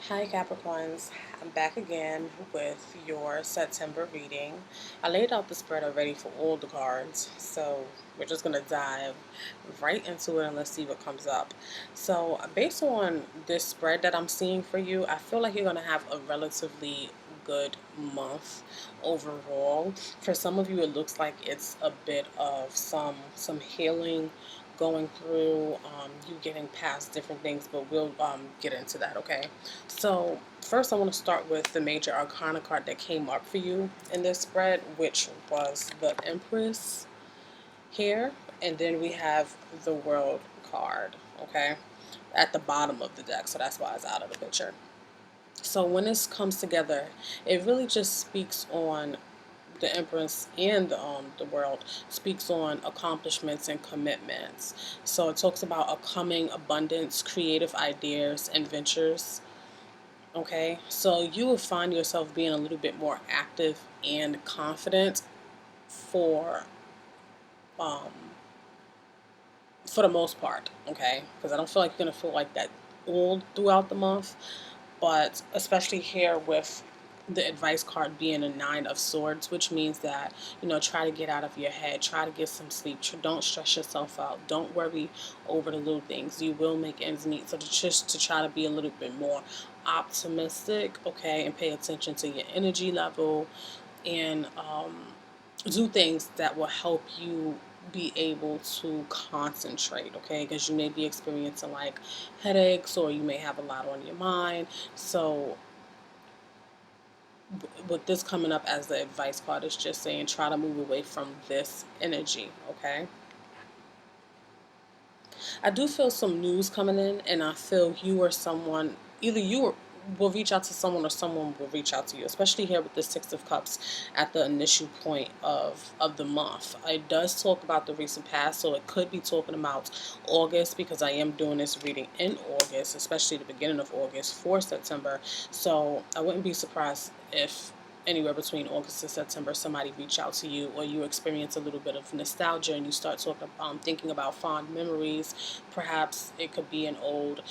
Hi Capricorns, I'm back again with your September reading. I laid out the spread already for all the cards, so we're just going to dive right into it and let's see what comes up. So, based on this spread that I'm seeing for you, I feel like you're going to have a relatively good month overall. For some of you, it looks like it's a bit of some healing going through, you getting past different things, but we'll get into that, okay? So first I want to start with the major arcana card that came up for you in this spread, which was the Empress here. And then we have the World card, okay, at the bottom of the deck. So that's why it's out of the picture. So when this comes together, it really just speaks on the Empress and the World speaks on accomplishments and commitments. So it talks about a coming abundance, creative ideas, and ventures. Okay, so you will find yourself being a little bit more active and confident for um, for the most part. Okay, because I don't feel like you're gonna feel like that all throughout the month, but especially here with the advice card being a 9 of swords, which means that, try to get out of your head, try to get some sleep, don't stress yourself out, don't worry over the little things. You will make ends meet. So just to try to be a little bit more optimistic, okay, and pay attention to your energy level, and do things that will help you be able to concentrate, okay, because you may be experiencing like headaches, or you may have a lot on your mind. So with this coming up as the advice card, is just saying try to move away from this energy, okay? I do feel some news coming in, and I feel you or someone, either will reach out to someone or someone will reach out to you, especially here with the Six of Cups at the initial point of the month. It does talk about the recent past, so it could be talking about August, because I am doing this reading in August, especially the beginning of August for September. So I wouldn't be surprised if anywhere between August and September somebody reach out to you, or you experience a little bit of nostalgia and you start talking, thinking about fond memories. Perhaps it could be an old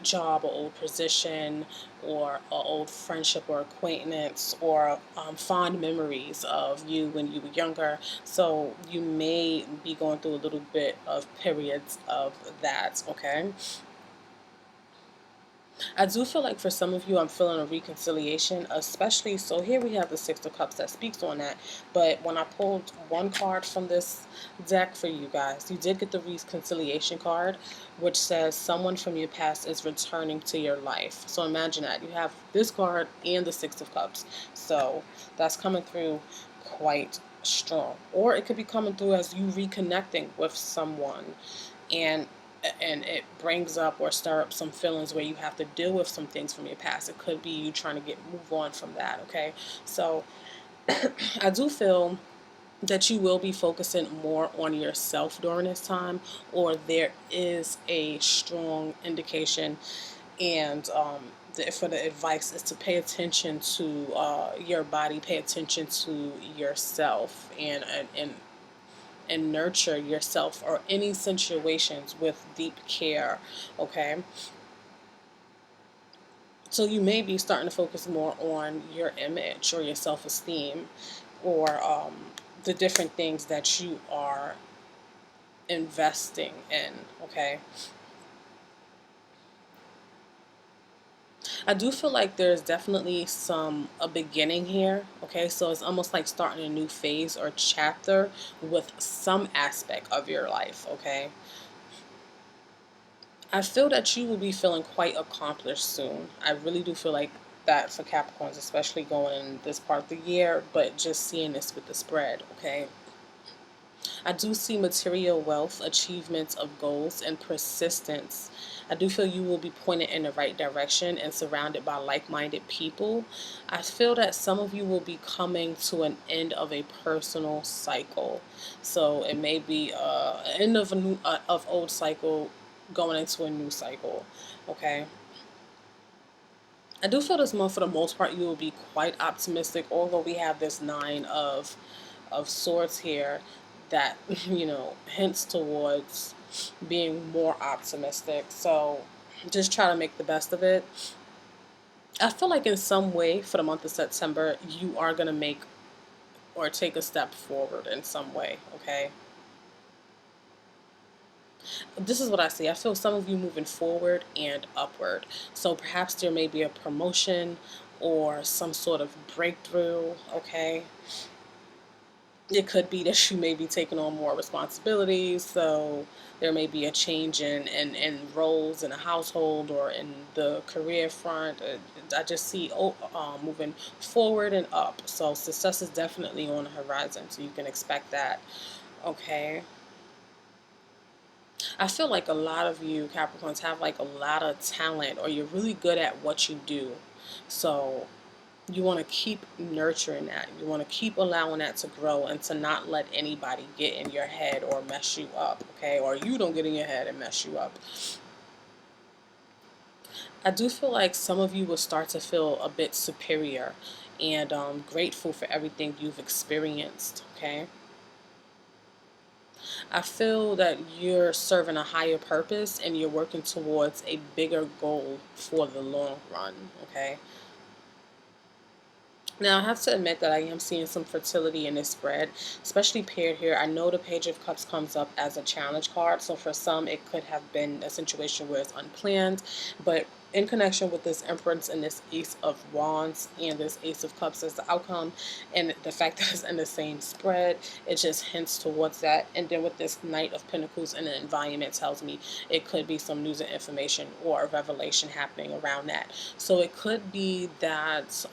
job or old position, or an old friendship or acquaintance, or fond memories of you when you were younger. So you may be going through a little bit of periods of that, okay? I do feel like for some of you, I'm feeling a reconciliation, especially. So here we have the Six of Cups that speaks on that. But when I pulled one card from this deck for you guys, you did get the reconciliation card, which says someone from your past is returning to your life. So imagine that. You have this card and the Six of Cups. So that's coming through quite strong. Or it could be coming through as you reconnecting with someone, and it brings up or stir up some feelings where you have to deal with some things from your past. It could be you trying to move on from that, okay? So I do feel that you will be focusing more on yourself during this time, or there is a strong indication, and for the advice is to pay attention to your body, pay attention to yourself, and nurture yourself or any situations with deep care, okay? So you may be starting to focus more on your image or your self-esteem, or the different things that you are investing in, okay? I do feel like there's definitely a beginning here, okay? So it's almost like starting a new phase or chapter with some aspect of your life, okay? I feel that you will be feeling quite accomplished soon. I really do feel like that for Capricorns, especially going in this part of the year, but just seeing this with the spread, okay? I do see material wealth, achievements of goals, and persistence. I do feel you will be pointed in the right direction and surrounded by like-minded people. I feel that some of you will be coming to an end of a personal cycle. So it may be an end of a new of old cycle going into a new cycle. Okay. I do feel this month, for the most part, you will be quite optimistic. Although we have this 9 of swords here, that hints towards being more optimistic. So just try to make the best of it. I feel like in some way for the month of September, you are going to make or take a step forward in some way, okay? This is what I see. I feel some of you moving forward and upward. So perhaps there may be a promotion or some sort of breakthrough, okay? It could be that you may be taking on more responsibilities, so there may be a change in roles in a household or in the career front. I just see moving forward and up. So success is definitely on the horizon, so you can expect that. Okay. I feel like a lot of you Capricorns have like a lot of talent, or you're really good at what you do. So you want to keep nurturing that. You want to keep allowing that to grow and to not let anybody get in your head or mess you up, okay? Or you don't get in your head and mess you up. I do feel like some of you will start to feel a bit superior and grateful for everything you've experienced, okay? I feel that you're serving a higher purpose and you're working towards a bigger goal for the long run, okay? Now, I have to admit that I am seeing some fertility in this spread, especially paired here. I know the Page of Cups comes up as a challenge card, so for some, it could have been a situation where it's unplanned, but in connection with this Empress and this Ace of Wands and this Ace of Cups as the outcome, and the fact that it's in the same spread, it just hints towards that. And then with this Knight of Pentacles in the environment tells me it could be some news and information or a revelation happening around that. So it could be that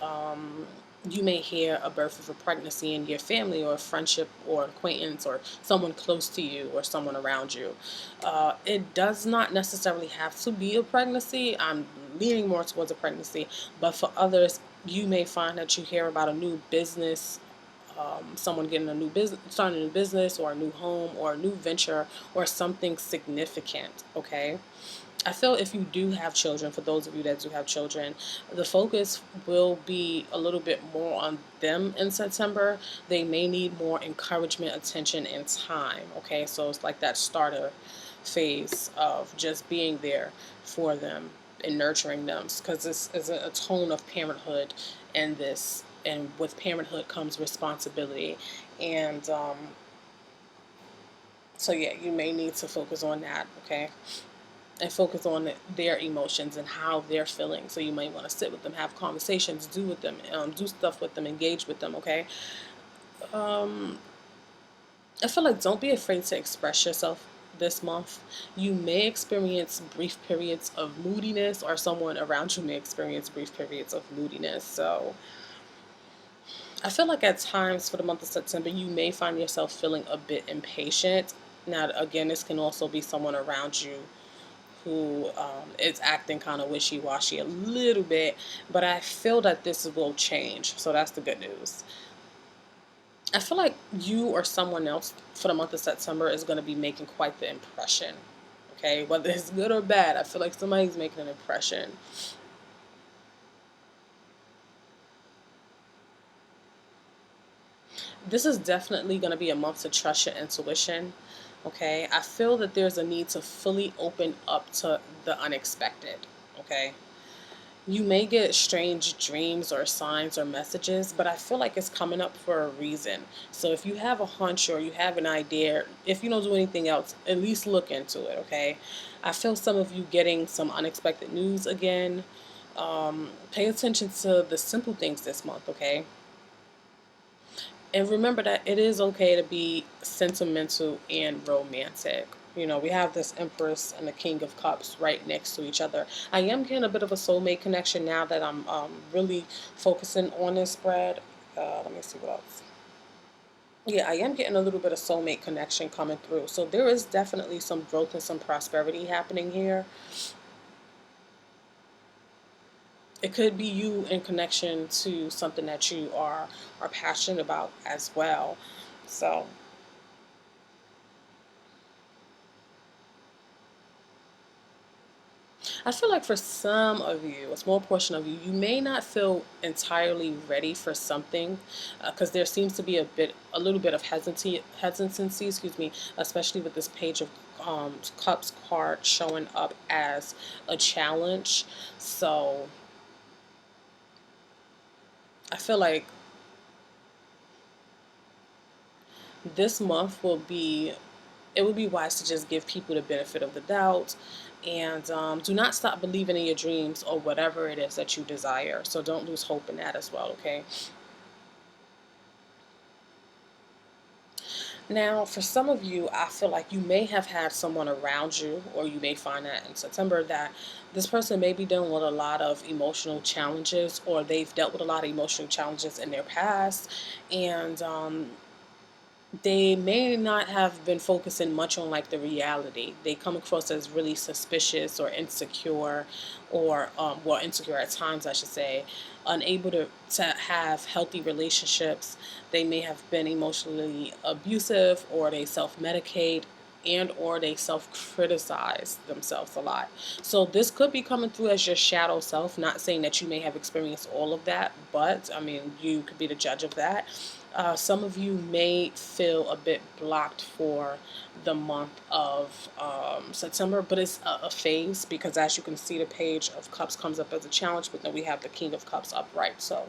you may hear a birth of a pregnancy in your family or a friendship or acquaintance or someone close to you or someone around you. It does not necessarily have to be a pregnancy. I'm leaning more towards a pregnancy, but for others, you may find that you hear about a new business, someone getting a new business, starting a new business or a new home or a new venture or something significant, okay? I feel if you do have children, for those of you that do have children, the focus will be a little bit more on them in September. They may need more encouragement, attention, and time. Okay, so it's like that starter phase of just being there for them and nurturing them, because this is a tone of parenthood, and this, and with parenthood comes responsibility, and so yeah, you may need to focus on that. Okay, and focus on their emotions and how they're feeling. So you might want to sit with them, have conversations, do with them, do stuff with them, engage with them. Okay. Um, I feel like don't be afraid to express yourself this month. You may experience brief periods of moodiness, or someone around you may experience brief periods of moodiness. So I feel like at times for the month of September, you may find yourself feeling a bit impatient. Now, again, this can also be someone around you who is acting kind of wishy-washy a little bit, but I feel that this will change. So that's the good news. I feel like you or someone else for the month of September is going to be making quite the impression. Okay, whether it's good or bad, I feel like somebody's making an impression. This is definitely going to be a month to trust your intuition. Okay, I feel that there's a need to fully open up to the unexpected. Okay, you may get strange dreams or signs or messages, but I feel like it's coming up for a reason. So if you have a hunch or you have an idea, if you don't do anything else, at least look into it, okay? I feel some of you getting some unexpected news again. Pay attention to the simple things this month, okay? And remember that it is okay to be sentimental and romantic. You know, we have this Empress and the King of Cups right next to each other. I am getting a bit of a soulmate connection now that I'm really focusing on this spread. Let me see what else. Yeah, I am getting a little bit of soulmate connection coming through. So there is definitely some growth and some prosperity happening here. It could be you in connection to something that you are passionate about as well. So I feel like for some of you, a small portion of you, you may not feel entirely ready for something, because there seems to be a little bit of hesitancy, excuse me, especially with this Page of Cups card showing up as a challenge. So I feel like this month it would be wise to just give people the benefit of the doubt, and do not stop believing in your dreams or whatever it is that you desire. So don't lose hope in that as well, okay? Now, for some of you, I feel like you may have had someone around you, or you may find that in September, that this person may be dealing with a lot of emotional challenges, or they've dealt with a lot of emotional challenges in their past, and they may not have been focusing much on like the reality. They come across as really suspicious or insecure, or well, insecure at times, I should say, unable to have healthy relationships. They may have been emotionally abusive, or they self-medicate, and or they self-criticize themselves a lot. So this could be coming through as your shadow self. Not saying that you may have experienced all of that, but I mean, you could be the judge of that. Some of you may feel a bit blocked for the month of September, but it's a phase, because as you can see, the Page of Cups comes up as a challenge, but then we have the King of Cups upright. So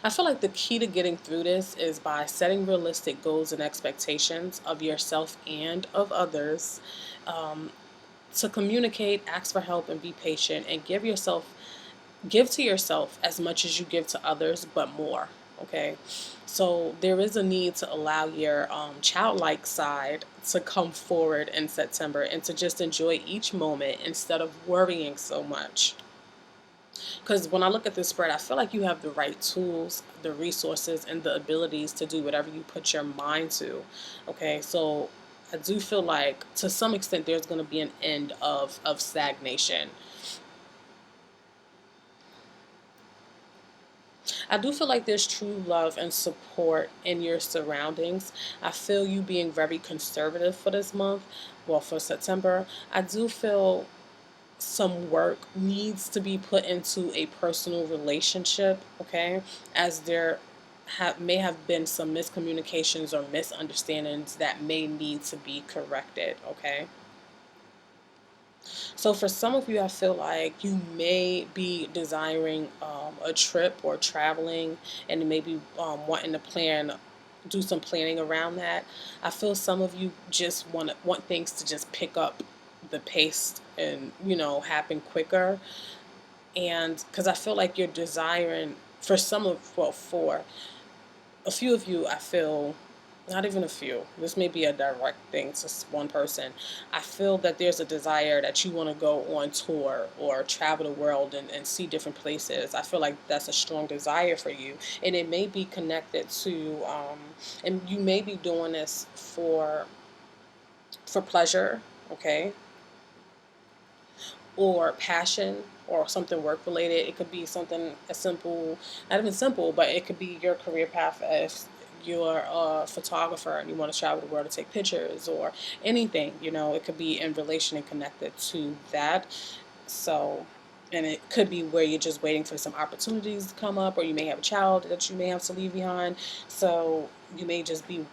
I feel like the key to getting through this is by setting realistic goals and expectations of yourself and of others. Um, to communicate, ask for help, and be patient, and give to yourself as much as you give to others, but more. Okay, so there is a need to allow your childlike side to come forward in September, and to just enjoy each moment instead of worrying so much. Because when I look at this spread, I feel like you have the right tools, the resources, and the abilities to do whatever you put your mind to. Okay, so I do feel like to some extent there's going to be an end of stagnation. I do feel like there's true love and support in your surroundings. I feel you being very conservative for this month. Well, for September, I do feel some work needs to be put into a personal relationship, okay? As there may have been some miscommunications or misunderstandings that may need to be corrected, okay? So for some of you, I feel like you may be desiring a trip or traveling, and maybe wanting to do some planning around that. I feel some of you just want things to just pick up the pace, and happen quicker. And because I feel like you're desiring, for some of well for a few of you, I feel, not even a few, this may be a direct thing to one person. I feel that there's a desire that you want to go on tour or travel the world, and see different places. I feel like that's a strong desire for you, and it may be connected to, and you may be doing this for pleasure, okay, or passion, or something work related. It could be something as simple, not even simple, but it could be your career path. If you're a photographer and you want to travel the world to take pictures, or anything, it could be in relation and connected to that. So, and it could be where you're just waiting for some opportunities to come up, or you may have a child that you may have to leave behind. So you may just be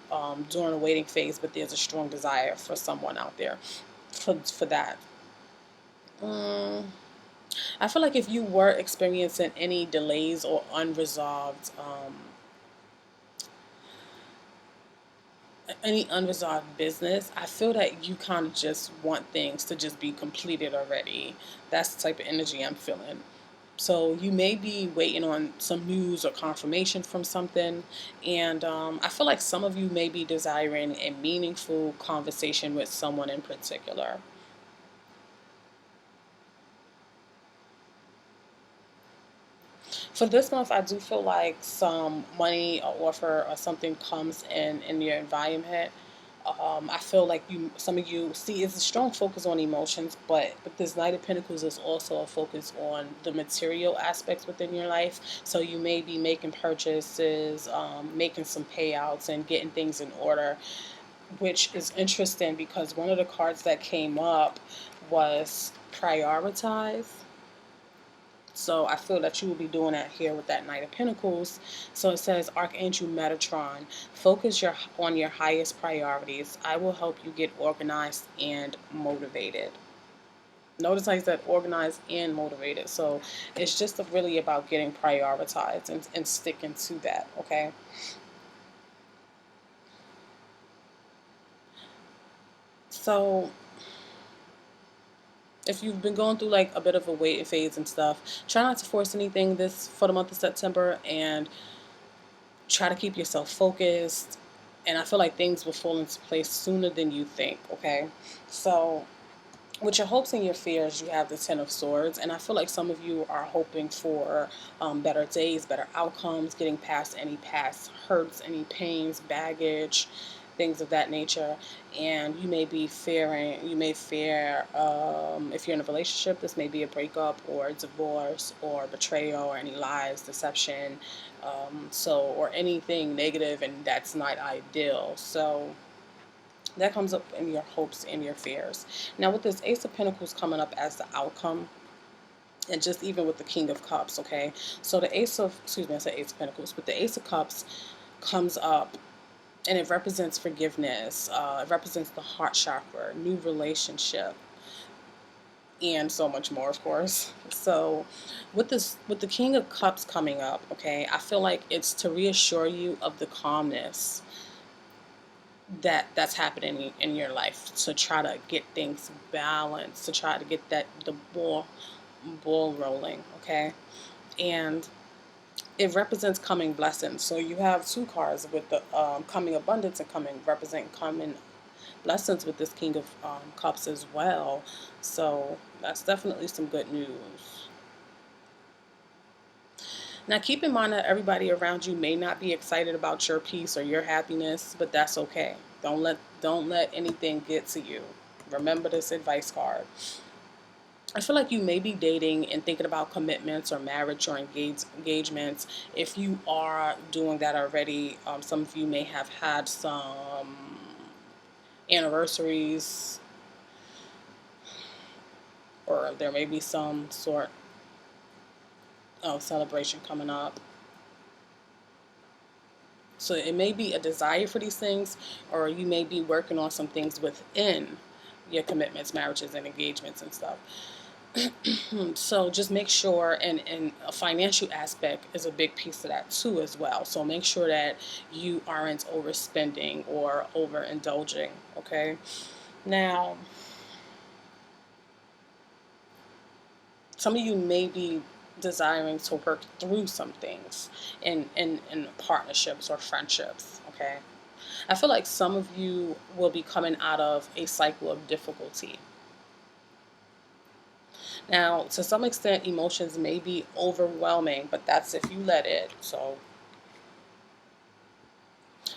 during a waiting phase, but there's a strong desire for someone out there for that. I feel like if you were experiencing any delays or unresolved business, I feel that you kind of just want things to just be completed already. That's the type of energy I'm feeling. So you may be waiting on some news or confirmation from something, and I feel like some of you may be desiring a meaningful conversation with someone in particular. For this month, I do feel like some money or offer or something comes in your environment. I feel like some of you see, it's a strong focus on emotions, but this Knight of Pentacles is also a focus on the material aspects within your life. So you may be making purchases, making some payouts, and getting things in order, which is interesting because one of the cards that came up was prioritize. So I feel that you will be doing that here with that Knight of Pentacles. So it says, Archangel Metatron, focus on your highest priorities. I will help you get organized and motivated. Notice how he said organized and motivated. So it's just really about getting prioritized and sticking to that, okay? So if you've been going through like a bit of a waiting phase and stuff, try not to force anything this for the month of September, and try to keep yourself focused. And I feel like things will fall into place sooner than you think, okay? So with your hopes and your fears, you have the Ten of Swords, and I feel like some of you are hoping for better days, better outcomes, getting past any past hurts, any pains, baggage, things of that nature. And you may fear, if you're in a relationship, this may be a breakup or a divorce or betrayal or any lies, deception, or anything negative, and that's not ideal. So that comes up in your hopes and your fears. Now, with this Ace of Pentacles coming up as the outcome, and just even with the King of Cups, okay? So the I said Ace of Pentacles, but the Ace of Cups comes up, and it represents forgiveness. It represents the heart chakra, new relationship, and so much more, of course. So with the King of Cups coming up, okay, I feel like it's to reassure you of the calmness that's happening in your life, to try to get things balanced, to try to get the ball rolling, okay? And it represents coming blessings. So you have two cards with the coming abundance and coming represent coming blessings with this King of Cups as well. So that's definitely some good news. Now, keep in mind that everybody around you may not be excited about your peace or your happiness, but that's okay. Don't let anything get to you. Remember this advice card. I feel like you may be dating and thinking about commitments or marriage or engagements. If you are doing that already, some of you may have had some anniversaries, or there may be some sort of celebration coming up. So it may be a desire for these things, or you may be working on some things within your commitments, marriages, and engagements and stuff. So just make sure, and a financial aspect is a big piece of that too as well. So make sure that you aren't overspending or overindulging, okay? Now, some of you may be desiring to work through some things in partnerships or friendships, okay? I feel like some of you will be coming out of a cycle of difficulty. Now, to some extent, emotions may be overwhelming, but that's if you let it. So,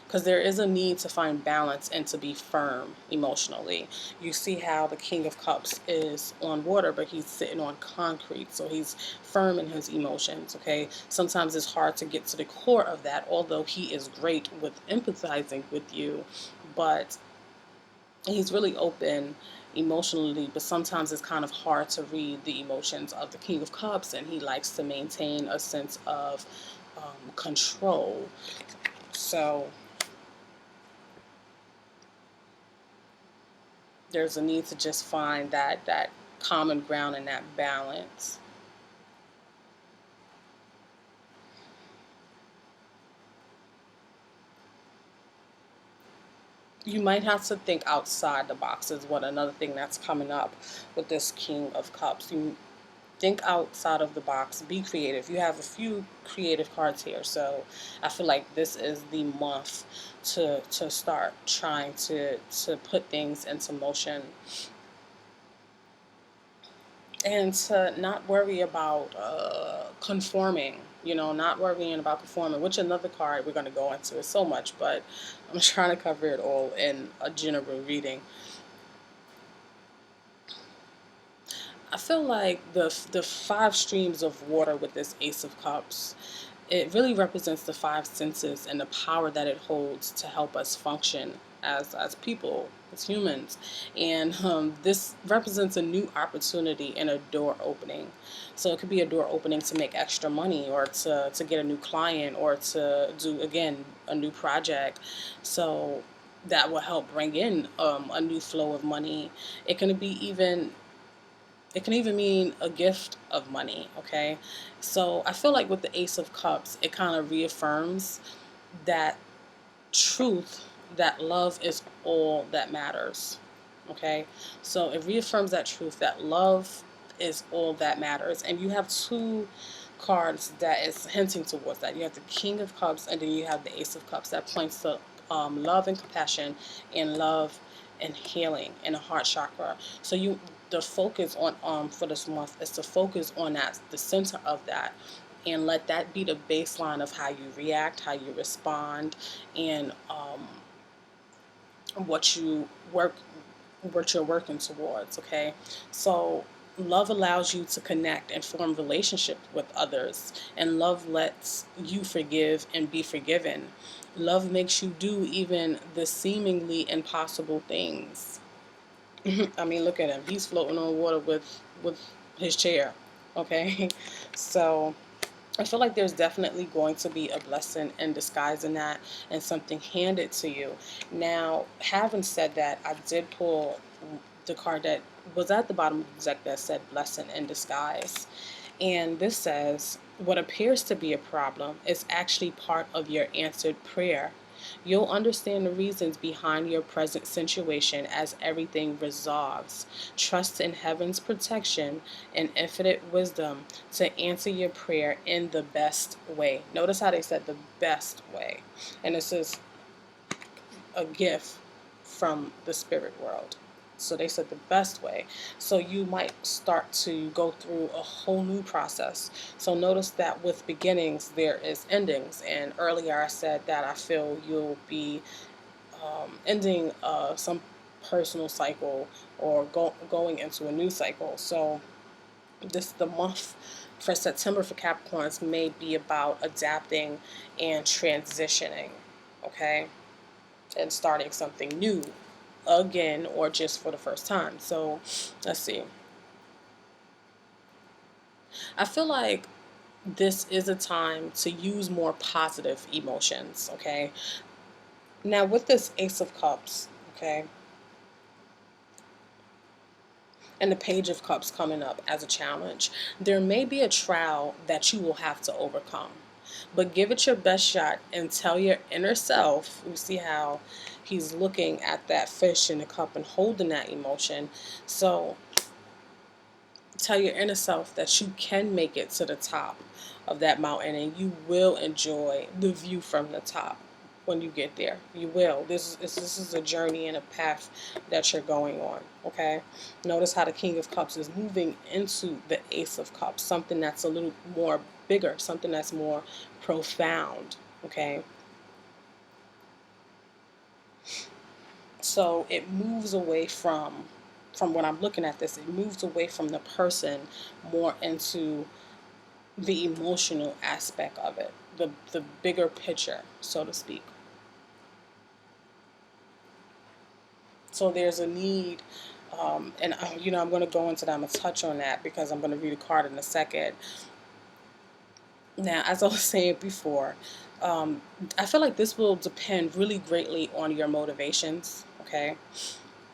because there is a need to find balance and to be firm emotionally. You see how the King of Cups is on water, but he's sitting on concrete, so he's firm in his emotions, okay? Sometimes it's hard to get to the core of that, although he is great with empathizing with you, but he's really open emotionally, but sometimes it's kind of hard to read the emotions of the King of Cups, and he likes to maintain a sense of control. So there's a need to just find that common ground and that balance. You might have to think outside the box is what another thing that's coming up with this King of Cups. You think outside of the box, be creative. You have a few creative cards here, so I feel like this is the month to start trying to put things into motion, and to not worry about conforming, not worrying about conforming, which another card we're going to go into is so much, but I'm trying to cover it all in a general reading. I feel like the five streams of water with this Ace of Cups, it really represents the five senses and the power that it holds to help us function as people, as humans. And this represents a new opportunity and a door opening. So it could be a door opening to make extra money, or to get a new client, or to do, again, a new project. So that will help bring in a new flow of money. It can be even It can even mean a gift of money, okay? So I feel like with the Ace of Cups, it kind of reaffirms that truth, that love is all that matters, okay? So it reaffirms that truth, that love is all that matters. And you have two cards that is hinting towards that. You have the King of Cups, and then you have the Ace of Cups that points to love and compassion, and love and healing in the heart chakra. So the focus on for this month is to focus on that, the center of that, and let that be the baseline of how you react, how you respond, and what you work, what you're working towards. Okay, so love allows you to connect and form relationship with others, and love lets you forgive and be forgiven. Love makes you do even the seemingly impossible things. I mean, look at him. He's floating on water with his chair. Okay, so I feel like there's definitely going to be a blessing in disguise in that, and something handed to you. Now, having said that, I did pull the card that was at the bottom of the deck that said blessing in disguise. And this says, what appears to be a problem is actually part of your answered prayer. You'll understand the reasons behind your present situation as everything resolves. Trust in heaven's protection and infinite wisdom to answer your prayer in the best way. Notice how they said the best way. And this is a gift from the spirit world. So they said the best way. So you might start to go through a whole new process. So notice that with beginnings, there is endings. And earlier I said that I feel you'll be ending some personal cycle, or going into a new cycle. So the month for September for Capricorns may be about adapting and transitioning, okay? And starting something new again, or just for the first time. So let's see. I feel like this is a time to use more positive emotions, okay? Now with this Ace of Cups, okay, and the Page of Cups coming up as a challenge, there may be a trial that you will have to overcome. But give it your best shot and tell your inner self, you see how he's looking at that fish in the cup and holding that emotion. So tell your inner self that you can make it to the top of that mountain, and you will enjoy the view from the top when you get there. You will. This is a journey and a path that you're going on, okay? Notice how the King of Cups is moving into the Ace of Cups, something that's a little more bigger, something that's more profound, okay? So it moves away from when I'm looking at this, it moves away from the person more into the emotional aspect of it, the bigger picture, so to speak. So there's a need, and I'm going to go into that. I'm going to touch on that because I'm going to read a card in a second. Now, as I was saying before, I feel like this will depend really greatly on your motivations. Okay,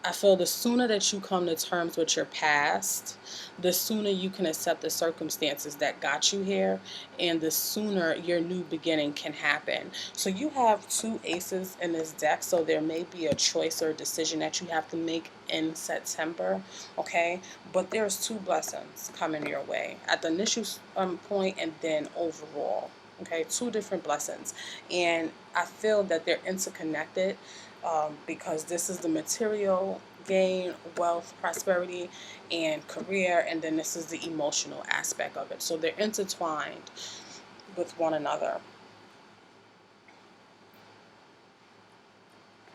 I feel the sooner that you come to terms with your past, the sooner you can accept the circumstances that got you here, and the sooner your new beginning can happen. So you have two aces in this deck, so there may be a choice or a decision that you have to make in September, okay? But there's two blessings coming your way at the initial point, and then overall. Okay, two different blessings. And I feel that they're interconnected, because this is the material gain, wealth, prosperity, and career, and then this is the emotional aspect of it. So they're intertwined with one another.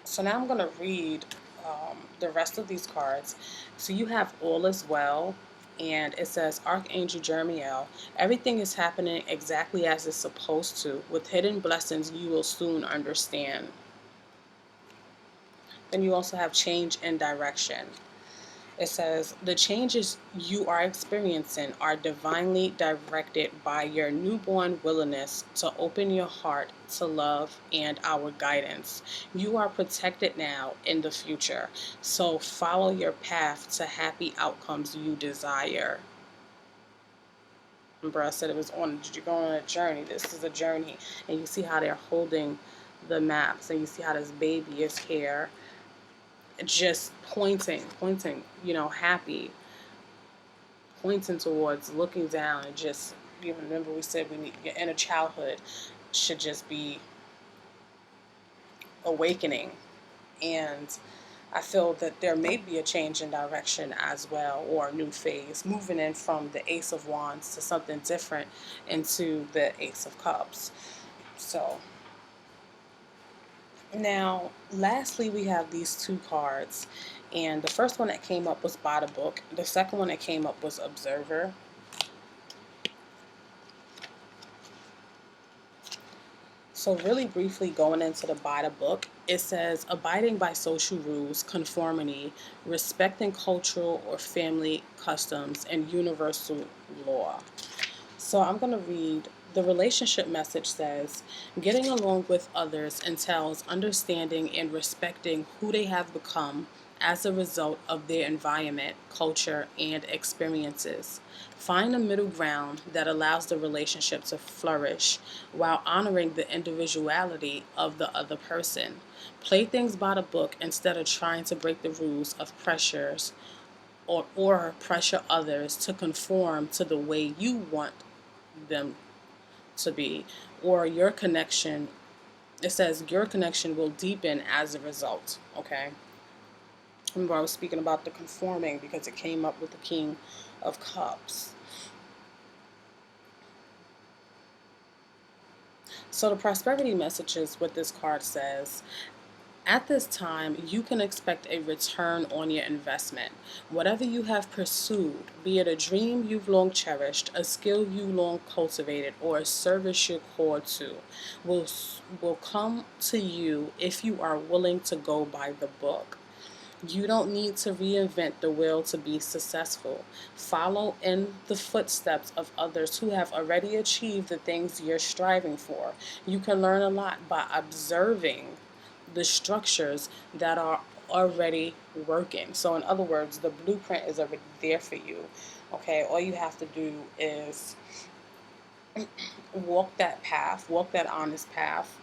So now I'm going to read the rest of these cards. So you have All Is Well, and it says, Archangel Jeremiel, everything is happening exactly as it's supposed to. With hidden blessings you will soon understand. Then you also have Change in Direction. It says, the changes you are experiencing are divinely directed by your newborn willingness to open your heart to love and our guidance. You are protected now in the future, so follow your path to happy outcomes you desire. Remember, I said it was on, you're going on a journey. This is a journey. And you see how they're holding the maps, and you see how this baby is here just pointing, happy, pointing towards, looking down, and just, remember we said we need your inner childhood should just be awakening. And I feel that there may be a change in direction as well, or a new phase, moving in from the Ace of Wands to something different into the Ace of Cups. So now, lastly, we have these two cards. And the first one that came up was By the Book. The second one that came up was Observer. So really briefly going into the By the Book, it says abiding by social rules, conformity, respecting cultural or family customs, and universal law. So I'm going to read. The relationship message says, getting along with others entails understanding and respecting who they have become as a result of their environment, culture, and experiences. Find a middle ground that allows the relationship to flourish while honoring the individuality of the other person. Play things by the book instead of trying to break the rules of pressures or pressure others to conform to the way you want them to be, or your connection. It says your connection will deepen as a result. Okay, remember I was speaking about the conforming because it came up with the King of Cups. So the prosperity message is what this card says. At this time, you can expect a return on your investment. Whatever you have pursued, be it a dream you've long cherished, a skill you long cultivated, or a service you're called to, will come to you if you are willing to go by the book. You don't need to reinvent the wheel to be successful. Follow in the footsteps of others who have already achieved the things you're striving for. You can learn a lot by observing the structures that are already working. So in other words, the blueprint is already there for you. Okay, all you have to do is walk that path, walk that honest path.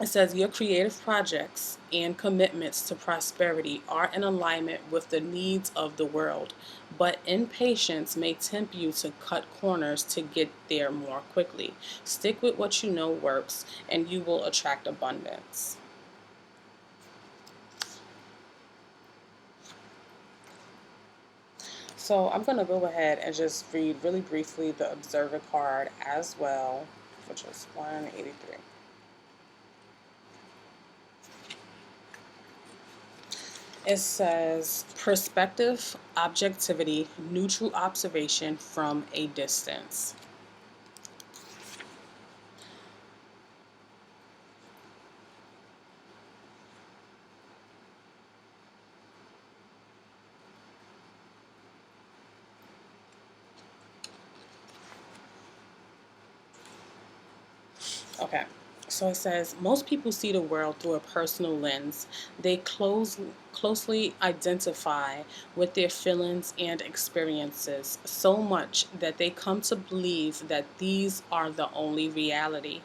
It says your creative projects and commitments to prosperity are in alignment with the needs of the world, but impatience may tempt you to cut corners to get there more quickly. Stick with what you know works, and you will attract abundance. So I'm going to go ahead and just read really briefly the Observer card as well, which is 183. It says perspective, objectivity, neutral observation from a distance. Okay. So it says most people see the world through a personal lens. They closely identify with their feelings and experiences so much that they come to believe that these are the only reality.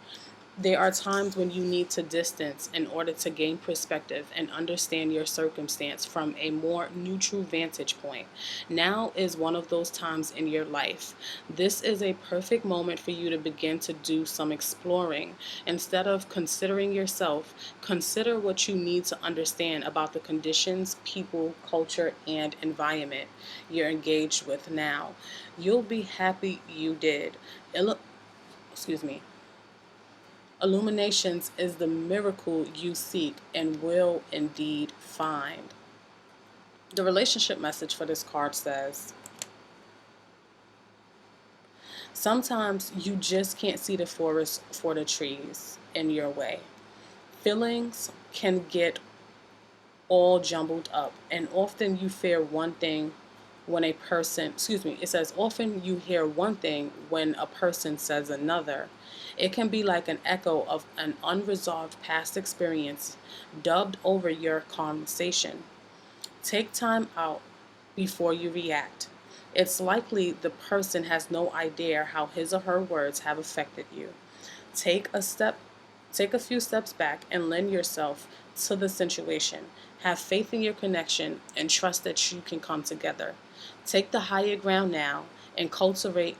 There are times when you need to distance in order to gain perspective and understand your circumstance from a more neutral vantage point. Now is one of those times in your life. This is a perfect moment for you to begin to do some exploring. Instead of considering yourself, consider what you need to understand about the conditions, people, culture, and environment you're engaged with now. You'll be happy you did. Excuse me. Illuminations is the miracle you seek and will indeed find. The relationship message for this card says, sometimes you just can't see the forest for the trees in your way. Feelings can get all jumbled up. And often you fear one thing when a person, excuse me, it says often you hear one thing when a person says another. It can be like an echo of an unresolved past experience dubbed over your conversation. Take time out before you react. It's likely the person has no idea how his or her words have affected you. Take a step, take a few steps back and lend yourself to the situation. Have faith in your connection and trust that you can come together. Take the higher ground now and cultivate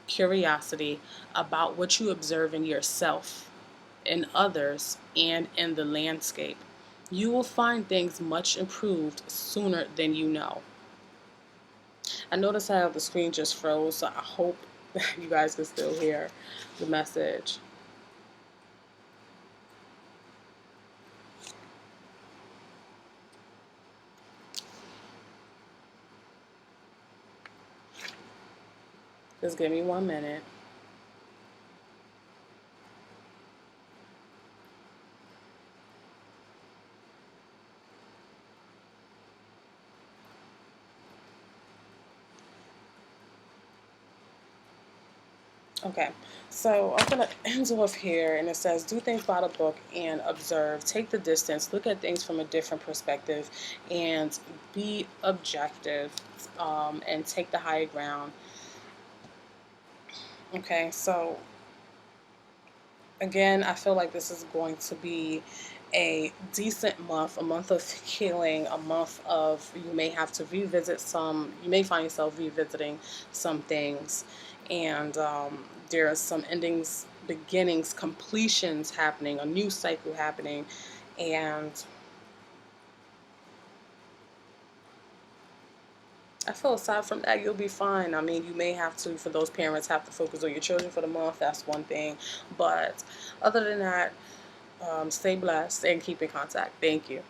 curiosity about what you observe in yourself, in others, and in the landscape. You will find things much improved sooner than you know. I noticed how the screen just froze, so I hope you guys can still hear the message. Just give me 1 minute. Okay, so I'm gonna end off here, and it says, "Do things by the book and observe. Take the distance. Look at things from a different perspective, and be objective, and take the higher ground." Okay, so again, I feel like this is going to be a decent month, a month of healing, a month of you may have to revisit some, you may find yourself revisiting some things, and there are some endings, beginnings, completions happening, a new cycle happening, and I feel aside from that, you'll be fine. I mean, you may have to, for those parents, have to focus on your children for the month. That's one thing. But other than that, stay blessed and keep in contact. Thank you.